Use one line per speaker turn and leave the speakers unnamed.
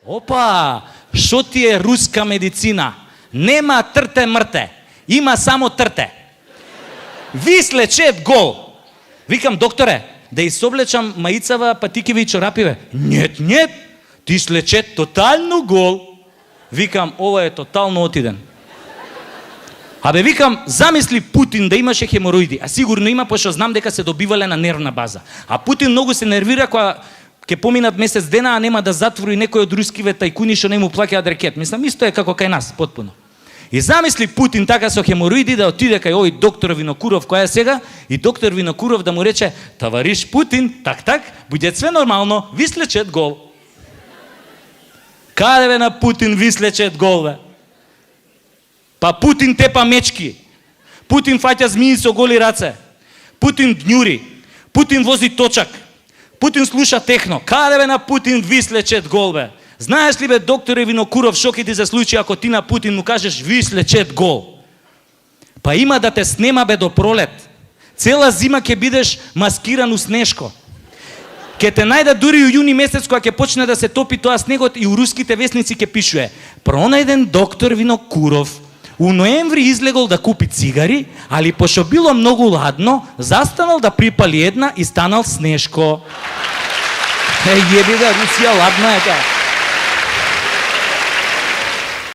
Опа, шо ти е руска медицина? Нема трте мрте, има само трте. Ви слечет гол. Викам, докторе, да изоблечам маицава, патикиви и чорапиве. Нет, ти слечет тотално гол. Викам, ова е тотално отиден. Абе, викам, замисли Путин да имаше хемороиди, а сигурно има, пошто знам дека се добивале на нервна база. А Путин многу се нервира кога ќе поминат месец дена, а нема да затвори некој од рускиве тајкуни што не му плаќаат рекет. Мислам, исто е како кај нас, потпуно. И замисли Путин така со хемороиди да отиде кај овој доктор Винокуров, која е сега, и доктор Винокуров да му рече, товариш Путин, так, буде све нормално, ви слечет гол. Каде бе на Путин ви слечет гол, бе? Па Путин тепа мечки, Путин фаќа змии со голи раце, Путин дњури, Путин вози точак, Путин слуша техно. Каде бе на Путин ви слечет гол, бе? Знаеш ли, бе, докторе Винокуров, шо ќе ти се случи ако ти на Путин му кажеш ви слечет гол? Па има да те снема, бе, до пролет. Цела зима ќе бидеш маскиран у снешко. Ке те најда дури у јуни месец кога ќе почне да се топи тоа снегот и у руските вестници ќе пишуе: пронајден доктор Винокуров у ноември излегол да купи цигари, али пошто било многу ладно, застанал да припали една и станал снешко. Еби да, Русија ладна е таа.